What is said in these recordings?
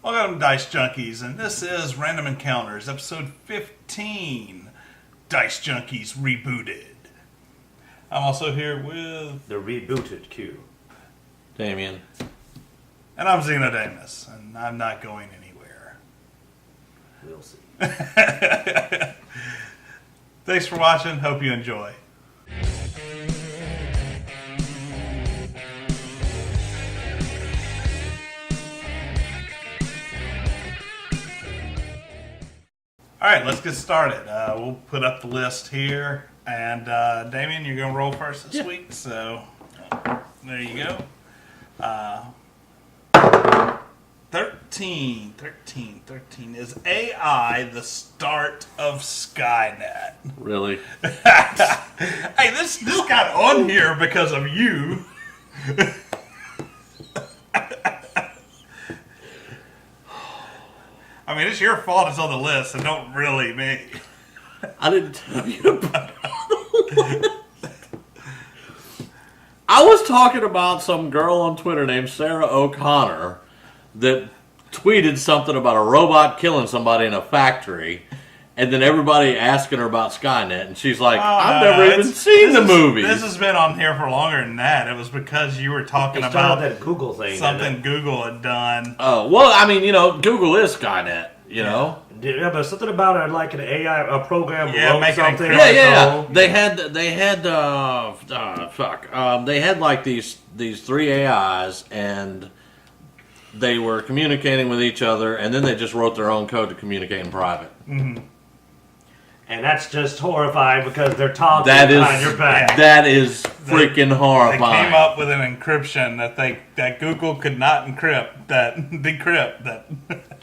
Welcome to Dice Junkies, and this is Random Ecounters, episode 15, Dice Junkies Rebooted. I'm also here with... the Rebooted Q. Damien. And I'm Xenodamus, and I'm not going anywhere. We'll see. Thanks for watching, hope you enjoy. Alright, let's get started. We'll put up the list here. And Damien, you're going to roll first this week. So, there you go. 13. Is AI the start of Skynet? Really? Hey, this got on here because of you. I mean, it's your fault it's on the list, and don't really me. I didn't tell you about it. I was talking about some girl on Twitter named Sarah O'Connor that tweeted something about a robot killing somebody in a factory, and then everybody asking her about Skynet, and she's like, I've never even seen the movie. This has been on here for longer than that. It was because you were talking about that Google thing. Something Google had done. Oh, well, I mean, Google is Skynet, you know? Yeah, but something about it, like an AI, a program Yeah, wrote make it something. encrypted. Yeah. They had like these three AIs, and they were communicating with each other, and then they just wrote their own code to communicate in private. Mm-hmm. And that's just horrifying because they're talking behind your back. Yeah. That is freaking horrifying. They came up with an encryption that Google could not decrypt. That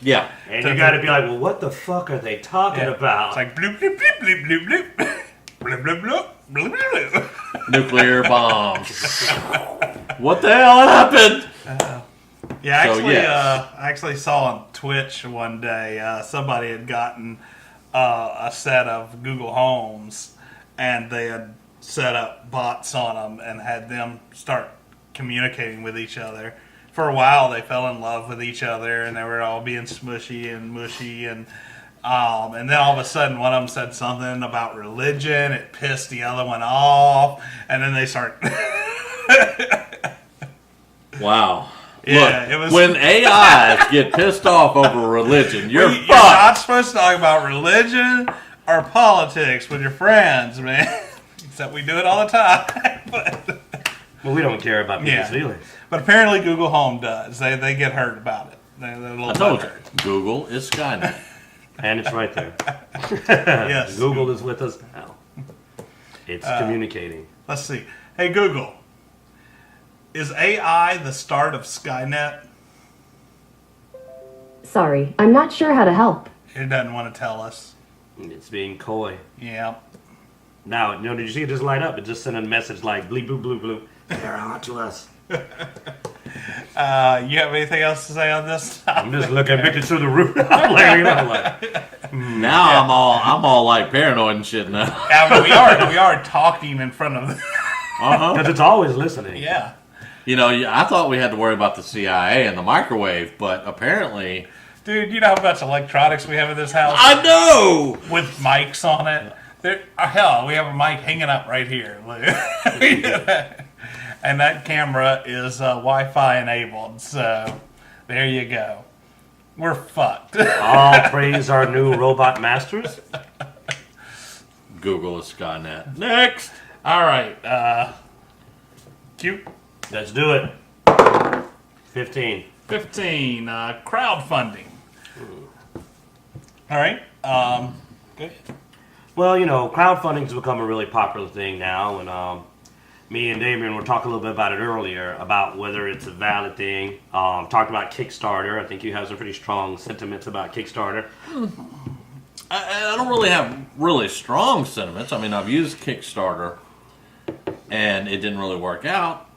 Yeah. And you got to be like, well, what the fuck are they talking about? It's like bloop bloop bloop bloop bloop bloop bloop bloop bloop bloop bloop. Nuclear bombs. What the hell happened? Yeah, So, actually, yes. I actually saw on Twitch one day somebody had gotten a set of Google Homes, and they had set up bots on them and had them start communicating with each other. For a while, they fell in love with each other, and they were all being smushy and mushy, and then all of a sudden, one of them said something about religion. It pissed the other one off, and then they start. Wow. Yeah, Look, it was when AIs get pissed off over religion, you're You're fucked. not supposed to talk about religion or politics with your friends, man. Except we do it all the time. Well, we don't care about people's Yeah. feelings. But apparently Google Home does. They get hurt about it. They're a little I told you, butthurt. Google is Skynet. And it's right there. Yes. Google is with us now. It's communicating. Let's see. Hey, Google. Is AI the start of Skynet? Sorry, I'm not sure how to help. It doesn't want to tell us. It's being coy. Yeah. Now, did you see it just light up? It just sent a message like, bleep, bloop, bloop, bloop. They're on to us. You have anything else to say on this? I'm just looking through the roof. I'm like, Now I'm all like paranoid and shit now. Yeah, but we are talking in front of them. because it's always listening. Yeah. I thought we had to worry about the CIA and the microwave, but apparently... Dude, you know how much electronics we have in this house? I know! With mics on it. Hell, we have a mic hanging up right here. And that camera is Wi-Fi enabled, so there you go. We're fucked. All praise our new robot masters. Google is Skynet. Next! All right. Cute. Let's do it. 15. 15. Crowdfunding. All right. Good. Well, crowdfunding's become a really popular thing now, and me and Damien were talking a little bit about it earlier, about whether it's a valid thing. Talked about Kickstarter. I think you have some pretty strong sentiments about Kickstarter. I don't really have really strong sentiments. I mean, I've used Kickstarter, and it didn't really work out.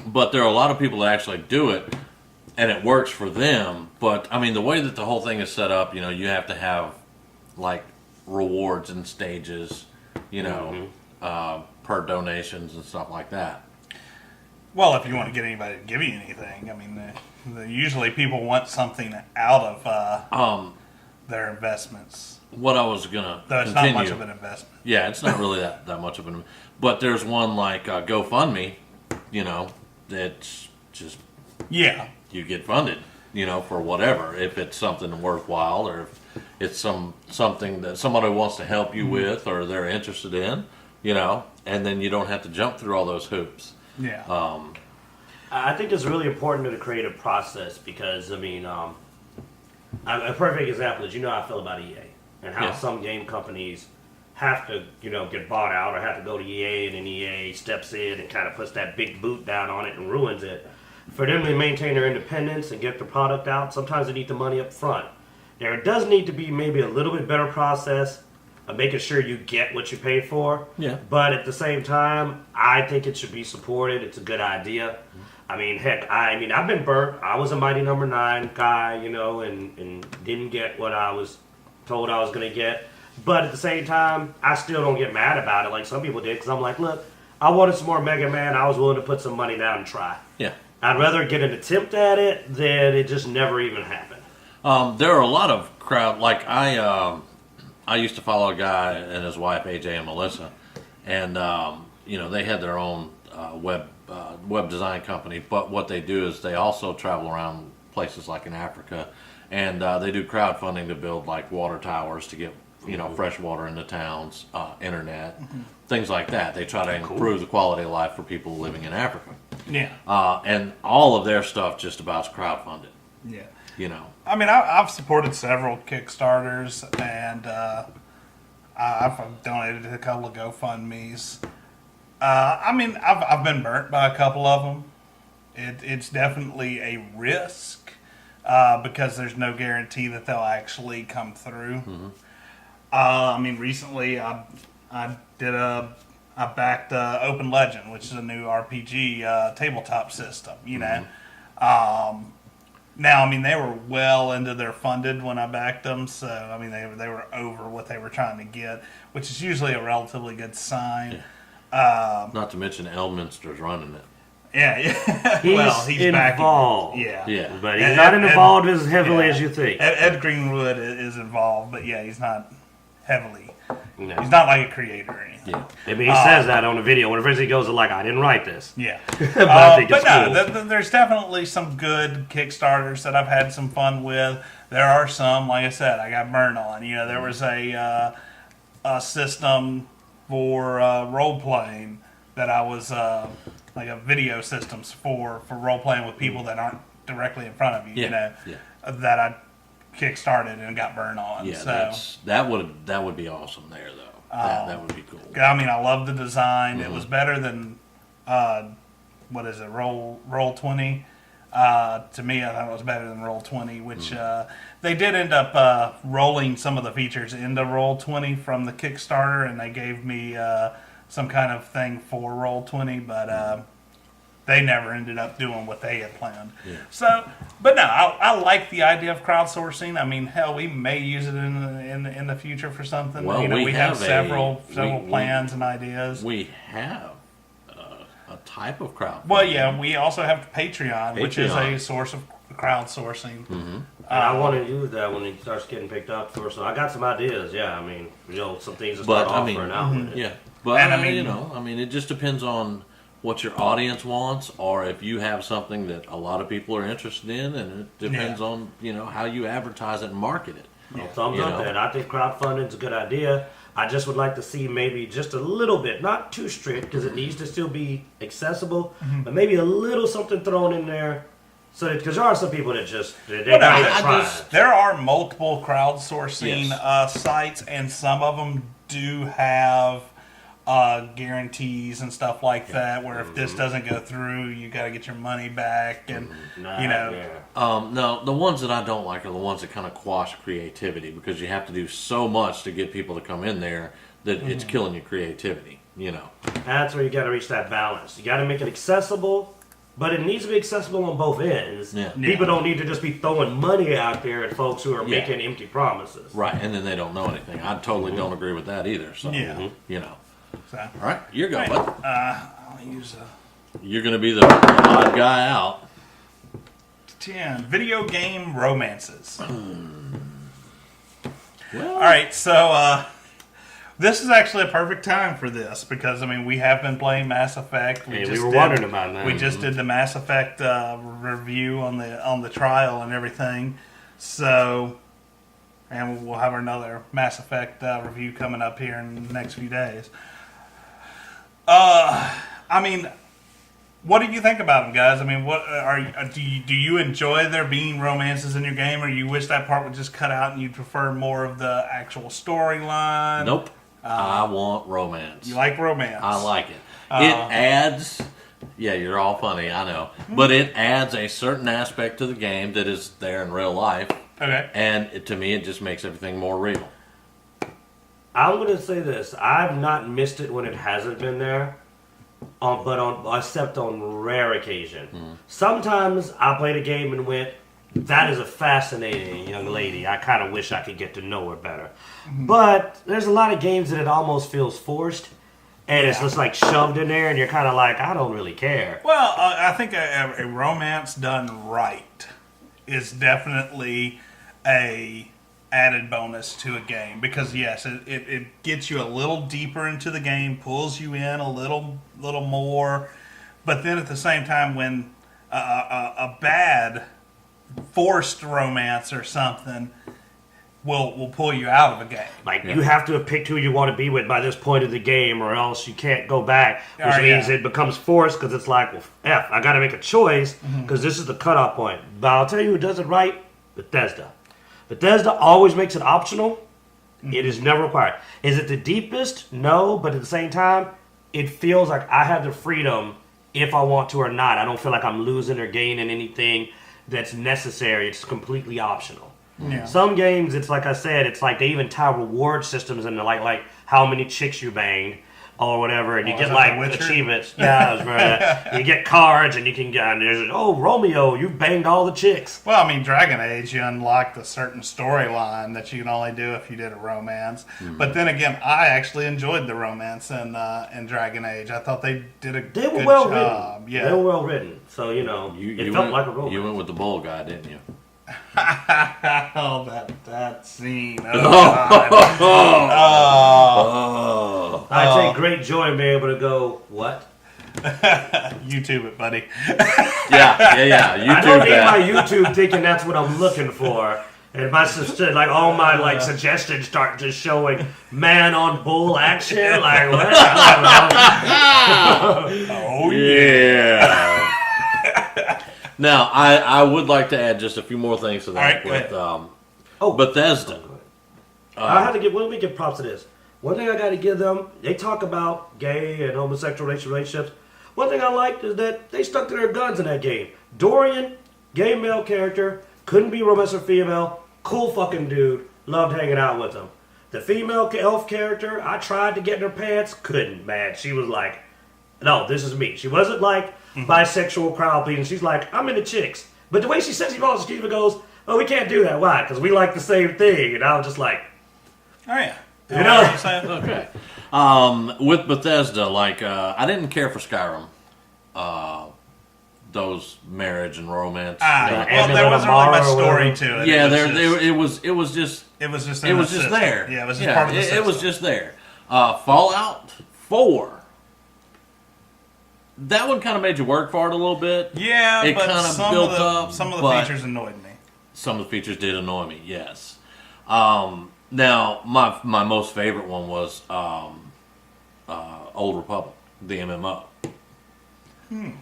But there are a lot of people that actually do it, and it works for them. But, I mean, the way that the whole thing is set up, you have to have, like, rewards and stages, per donations and stuff like that. Well, if you want to get anybody to give you anything, I mean, usually people want something out of their investments. What I was gonna Though it's continue. not much of an investment. Yeah, it's not really that much of an. But there's one like GoFundMe, that's just Yeah. you get funded, for whatever. If it's something worthwhile, or if it's something that somebody wants to help you with, or they're interested in, and then you don't have to jump through all those hoops. Yeah. I think it's really important to the creative process because, I mean, a perfect example is, how I feel about EA and how some game companies have to, get bought out or have to go to EA, and then EA steps in and kind of puts that big boot down on it and ruins it. For them to maintain their independence and get the product out, sometimes they need the money up front. There does need to be maybe a little bit better process of making sure you get what you pay for. Yeah. But at the same time, I think it should be supported. It's a good idea. I mean, heck, I've been burnt. I was a Mighty Number 9 guy, and didn't get what I was told I was going to get. But at the same time, I still don't get mad about it like some people did, because I'm like, look, I wanted some more Mega Man. I was willing to put some money down and try. Yeah. I'd rather get an attempt at it than it just never even happened. There are a lot of crowd. Like I used to follow a guy and his wife AJ and Melissa, and they had their own web design company. But what they do is they also travel around places like in Africa, and they do crowdfunding to build like water towers to get fresh water into towns, internet, things like that. They try to improve the quality of life for people living in Africa. Yeah. And all of their stuff just about is crowdfunded. Yeah. I mean, I've supported several Kickstarters, and I've donated to a couple of GoFundMes. I've been burnt by a couple of them. It's definitely a risk because there's no guarantee that they'll actually come through. Recently I backed Open Legend, which is a new RPG tabletop system. Now, they were well into their funded when I backed them, so they were over what they were trying to get, which is usually a relatively good sign. Not to mention Elminster's running it. Yeah. He's involved. Backing, yeah. But he's not involved as heavily as you think. Ed Greenwood is involved, but yeah, he's not heavily. No. He's not like a creator or anything. Yeah. I mean, he says that on the video. When he goes like, I didn't write this. Yeah. But I think it's cool. There's definitely some good Kickstarters that I've had some fun with. There are some, like I said, I got burned on. There was a system for role playing that I was like a video systems for role playing with people that aren't directly in front of you. That I kickstarted and got burned on. Yeah, so that would be awesome there though. That would be cool. I love the design. It was better than Roll 20. To me, I thought it was better than Roll 20, which they did end up rolling some of the features into Roll 20 from the Kickstarter, and they gave me some kind of thing for Roll 20, but they never ended up doing what they had planned. Yeah. So, but no, I like the idea of crowdsourcing. Hell, we may use it in the future for something. Well, we have several we- plans and ideas. We have a type of crowdfunding. Well, yeah, we also have Patreon, which is a Patreon. source of crowdsourcing. And I want to use that when it starts getting picked up. So I got some ideas. Yeah, some things to start offering out with it. Yeah, but And it just depends on what your audience wants, or if you have something that a lot of people are interested in, and it depends on how you advertise it and market it. Well, thumbs up then. I think crowdfunding is a good idea. I just would like to see maybe just a little bit, not too strict, because it needs to still be accessible, but maybe a little something thrown in there. So, because there are some people that there are multiple crowdsourcing sites, and some of them do have guarantees and stuff like that, where if this doesn't go through, you got to get your money back, and No, the ones that I don't like are the ones that kind of quash creativity, because you have to do so much to get people to come in there that it's killing your creativity. That's where you got to reach that balance. You got to make it accessible, but it needs to be accessible on both ends. Yeah. People don't need to just be throwing money out there at folks who are making empty promises. Right, and then they don't know anything. I totally don't agree with that either. So, Yeah. you know. So, All right, you're going, right. bud. I'll use you're going to be the odd guy out. 10. Video game romances. Well, All right, so this is actually a perfect time for this because I mean we have been playing Mass Effect. We were wondering about that. We just did the Mass Effect review on the trial and everything. So, and we'll have another Mass Effect review coming up here in the next few days. I mean, what do you think about them, guys? I mean, what do you enjoy there being romances in your game, or you wish that part would just cut out and you prefer more of the actual storyline? nope. I want romance. You like romance? I like it. It adds. Yeah, you're all funny, I know. But it adds a certain aspect to the game that is there in real life. Okay. And to me, it just makes everything more real. I'm going to say this. I've not missed it when it hasn't been there, except on rare occasion. Sometimes I played a game and went, that is a fascinating young lady. I kind of wish I could get to know her better. But there's a lot of games that it almost feels forced, and it's just like shoved in there, and you're kind of like, I don't really care. Well, I think a romance done right is definitely a added bonus to a game because yes, it gets you a little deeper into the game, pulls you in a little more, but then at the same time, when a bad forced romance or something will pull you out of a game. Like, you have to have picked who you want to be with by this point of the game, or else you can't go back, which means it becomes forced, because it's like, well, I got to make a choice, because this is the cutoff point. But I'll tell you who does it right, Bethesda. Bethesda always makes it optional. It is never required. Is it the deepest? No, but at the same time, it feels like I have the freedom if I want to or not. I don't feel like I'm losing or gaining anything that's necessary. It's completely optional. Yeah. Some games, it's like I said, it's like they even tie reward systems into like how many chicks you banged or whatever, and you get like achievements. Yeah, that's right. You get cards, and you can get. And there's Romeo, you banged all the chicks. Well, I mean, Dragon Age, you unlocked a certain storyline that you can only do if you did a romance. But then again, I actually enjoyed the romance in Dragon Age. I thought they did a good job. Yeah, they were well written. So it felt like a romance. You went with the bull guy, didn't you? Oh, that scene. Oh, God. I take great joy in being able to go, what? YouTube it, buddy. Yeah. YouTube I don't need that. my YouTube thinking that's what I'm looking for. And my like all my suggestions start just showing man on bull action. Like what? I don't know. Oh yeah. Now I would like to add just a few more things to that with Bethesda. I have to give. Let me give props to this. One thing I got to give them. They talk about gay and homosexual relationships. One thing I liked is that they stuck to their guns in that game. Dorian, gay male character, couldn't be romance or female. Cool fucking dude. Loved hanging out with him. The female elf character, I tried to get in her pants. Couldn't, man. She was like, no, this is me. She wasn't like bisexual crowd pleasing. She's like, I'm into chicks. But the way she says she falls asleep and goes, oh, we can't do that. Why? Because we like the same thing. And I was just like, oh yeah. You know? Okay. With Bethesda, I didn't care for Skyrim. Those marriage and romance. Well, there wasn't really much story to it. Yeah, it was just there. Yeah, it was just part of the system. It was just there. Fallout 4. That one kind of made you work for it a little bit. Yeah, it but kind of built up. Some of the features annoyed me. Some of the features did annoy me. Yes. Now, my most favorite one was Old Republic, the MMO.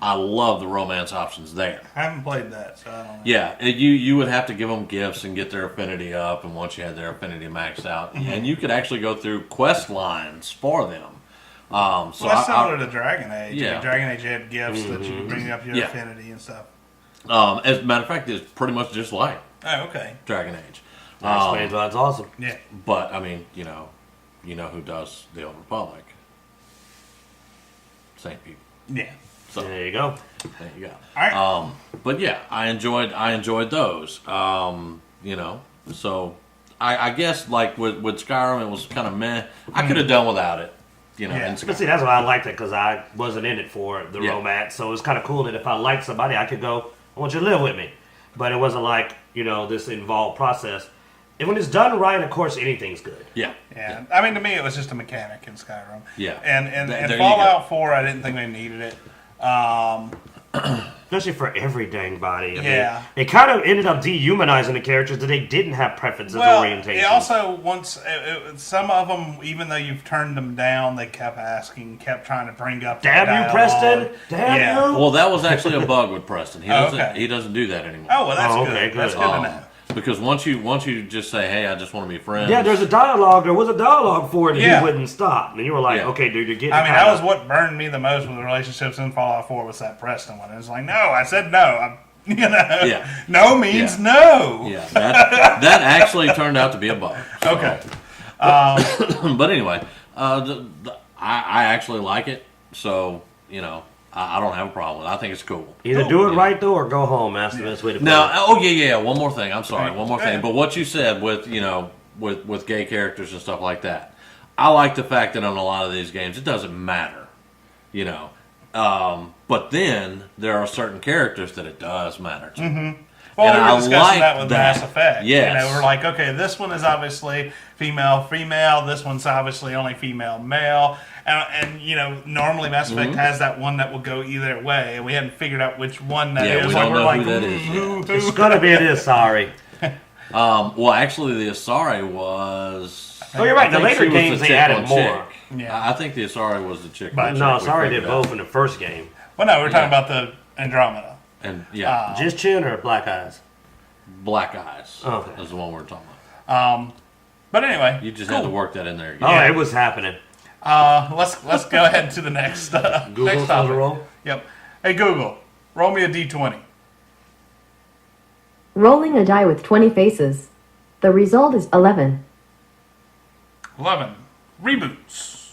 I love the romance options there. I haven't played that, so I don't know. Yeah, you would have to give them gifts and get their affinity up, and once you had their affinity maxed out, and you could actually go through quest lines for them. So that's similar to Dragon Age. Yeah. In Dragon Age, you had gifts that you could bring up your affinity and stuff. As a matter of fact, it's pretty much just like Oh, okay. Dragon Age. that explains why it's awesome. Yeah. But I mean, you know who does the Old Republic? Same people. Yeah. So There you go. there you go. All right. But yeah, I enjoyed those. So I guess like with Skyrim, it was kind of meh. I could have done without it. in But Sky. see, that's why I liked it, because I wasn't in it for the Yeah. romance. So it's kind of cool that if I liked somebody, I could go, I want you to live with me. But it wasn't like, this involved process. And when it's done right, of course, anything's good. Yeah. Yeah, I mean, to me, it was just a mechanic in Skyrim. Yeah. And There you Fallout 4, I didn't think they needed it. Especially for every dang body. I Yeah. mean, it kind of ended up dehumanizing the characters that they didn't have preferences or Well, orientation. it also some of them, even though you've turned them down, they kept trying to bring up. Damn you, dialogue. Preston! Damn Yeah. you! Well, that was actually a bug with Preston. He Oh, doesn't. okay. He doesn't do that anymore. Oh well, that's Oh, good. okay, good. That's good to know. Because once you just say, "Hey, I just want to be friends." Yeah, there was a dialogue for it, and Yeah. he wouldn't stop. And you were like, Yeah. okay, dude, you're getting I mean, kinda- that was what burned me the most with the relationships in Fallout 4 was that Preston one. It was like, no, I said no. Yeah. No means Yeah. no. Yeah, that actually turned out to be a bug. So- Okay. But anyway, I actually like it, so I don't have a problem with it. I think it's cool. Either do it right, though, or go home. That's the best way to put Now, it. oh yeah. One more thing. I'm sorry. Right. One more Go thing. ahead. But what you said with with gay characters and stuff like that, I like the fact that on a lot of these games it doesn't matter, But then there are certain characters that it does matter to. Mm-hmm. Well, And we I were discussing like that with that. Mass Effect. Yes. We're like, okay, this one is obviously female. This one's obviously only male. And normally Mass Effect has that one that will go either way, and we hadn't figured out which one that is. Yeah, we Like, don't we're know like, who that is yet. who? It's gonna be this, sorry. Well, actually, the Asari was. Oh, you're right. I The think later she was games, the they chick added on more. chick. Yeah. I think the Asari was the chick. But on No, chick, we sorry, did figured out. both in the first game. Well, no, we're talking Yeah. about the Andromeda. And yeah, Just Chin or Black Eyes? Black Eyes. Oh, okay. Is the one we're talking about. But anyway, You just had to work that in there. Oh, Yeah. it was happening. let's go ahead to the next Google next on the topic. roll. Yep. Hey Google, roll me a d20. Rolling a die with 20 faces. The result is 11. 11. Reboots.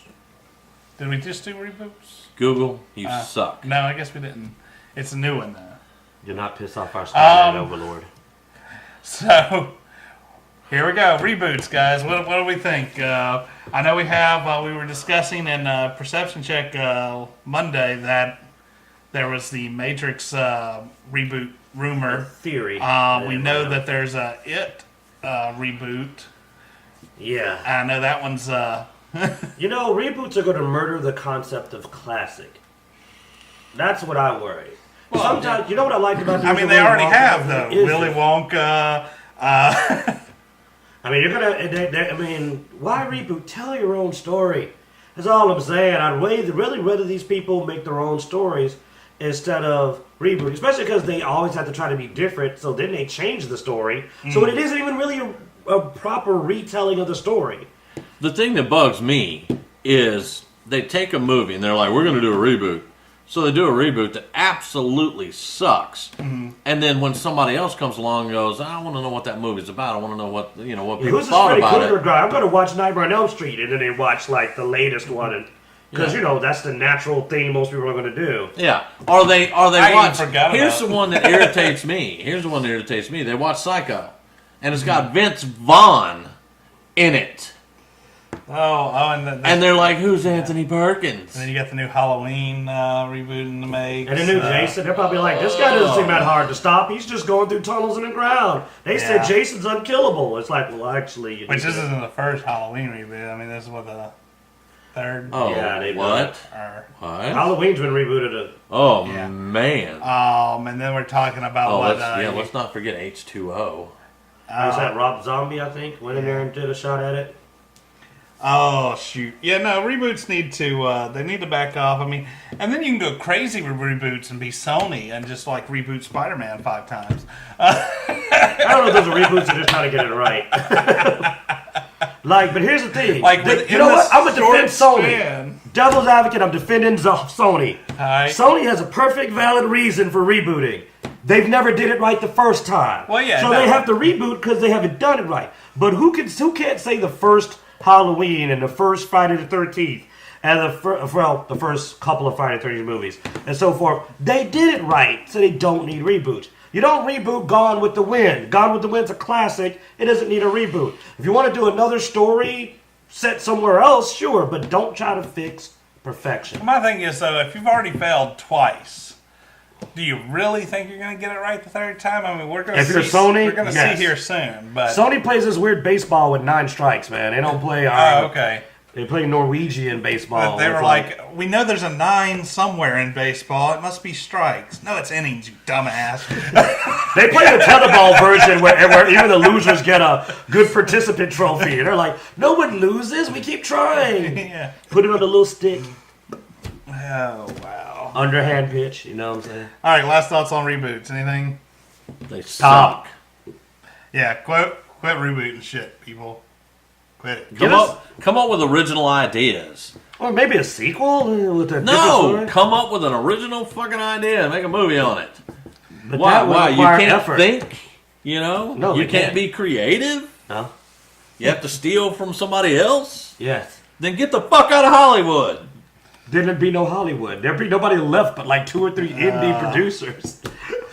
Did we just do reboots? Google, you suck. No, I guess we didn't. It's a new one though. Do not piss off our Skynet overlord. So here we go. Reboots, guys. What do we think? I know we have. We were discussing in Perception Check Monday that there was the Matrix reboot rumor. Theory. We know that there's a It reboot. Yeah. I know that one's. Reboots are going to murder the concept of classic. That's what I worry. Well, Sometimes, you know what I liked about the I mean, original they already Wonka have the is Willy it? Wonka. I mean, you're gonna. Why reboot? Tell your own story. That's all I'm saying. I'd really rather these people make their own stories instead of reboot, especially because they always have to try to be different. So then they change the story, so it isn't even really a proper retelling of the story. The thing that bugs me is they take a movie and they're like, we're going to do a reboot. So they do a reboot that absolutely sucks. And then when somebody else comes along and goes, I want to know what that movie's about. I want to know what what people Who's this thought Freddy about Krueger it. guy? I'm going to watch Nightmare on Elm Street, and then they watch like the latest one, because that's the natural thing most people are going to do. Yeah. Or they I even watch. forgot Here's about the one that irritates me. They watch Psycho. And it's got Vince Vaughn in it. And they're like, who's Anthony Perkins? And then you got the new Halloween reboot in the make. And the new Jason, they're probably like, this guy doesn't seem that hard to stop. He's just going through tunnels in the ground. They said Yeah. Jason's unkillable. It's like, well, actually... Which this isn't the first Halloween reboot. I mean, this is what the third. Oh, Yeah, they what? Or, What? Halloween's been rebooted. Oh, Yeah. man. and then we're talking about what. Let's not forget H2O. Was that Rob Zombie, I think? Went in there and did a shot at it. Oh shoot! Yeah, no, reboots need to. They need to back off. I mean, and then you can go crazy with reboots and be Sony and just like reboot Spider-Man 5 times. I don't know if those are reboots or just trying to get it right. But here's the thing. Like, you within know the what? I'm going to defend short Sony. span. Devil's advocate, I'm defending Sony. Alright. Sony has a perfect valid reason for rebooting. They've never did it right the first time. Well, yeah, So no. they have to reboot because they haven't done it right. But who can't say the first Halloween and the first Friday the 13th and the first couple of Friday the 13th movies and so forth, they did it right, so they don't need reboots. You don't reboot Gone with the Wind. Gone with the Wind's a classic. It doesn't need a reboot. If you want to do another story, set somewhere else, sure, but don't try to fix perfection. My thing is, though, if you've already failed twice, do you really think you're going to get it right the third time? I mean, we're going to If see. you're Sony, we're going to yes. see here soon. But Sony plays this weird baseball with 9 strikes, man. They don't play okay. They play Norwegian baseball. But they were It's like, we know there's a 9 somewhere in baseball. It must be strikes. No, it's innings, you dumbass. they play the tetherball version where even the losers get a good participant trophy. They're like, no one loses. We keep trying. Yeah. Put it on the little stick. Oh, wow. Underhand pitch. You know what I'm saying? All right, last thoughts on reboots. Anything? They Stop. suck. Yeah, quit rebooting shit, people. Quit it. Come up with original ideas. Or maybe a sequel with a different No, story. come up with an original fucking idea and make a movie on it. But Why? that would Why? You require can't effort. think? You know? No, you we can't can't. be creative? No? You have to steal from somebody else? Yes. Then get the fuck out of Hollywood. Then there'd be no Hollywood. There'd be nobody left but like 2 or 3 indie producers.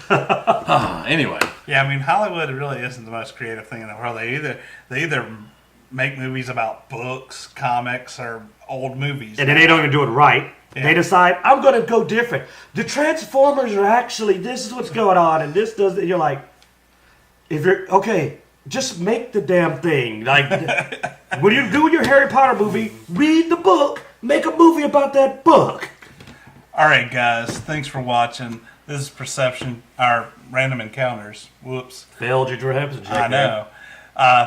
Anyway. Yeah, I mean, Hollywood really isn't the most creative thing in the world. They either make movies about books, comics, or old movies. And then they don't even do it right. Yeah. They decide, I'm going to go different. The Transformers are actually, this is what's going on, and this does it. You're like, if you're, okay, just make the damn thing. Like, when you do your Harry Potter movie, read the book, make a movie about that book. All right, guys, thanks for watching. This is Perception, our Random Encounters. Whoops. Failed your dreams. I know.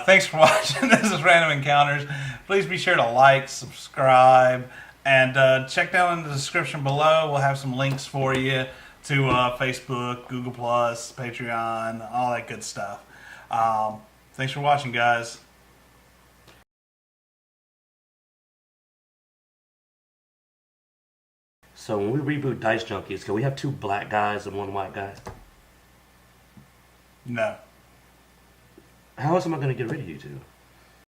Thanks for watching. This is Random Encounters. Please be sure to like, subscribe, and check down in the description below. We'll have some links for you to Facebook, Google+, Patreon, all that good stuff. Thanks for watching, guys. So when we reboot Dicejunkies, can we have 2 black guys and 1 white guy? No. How else am I going to get rid of you 2?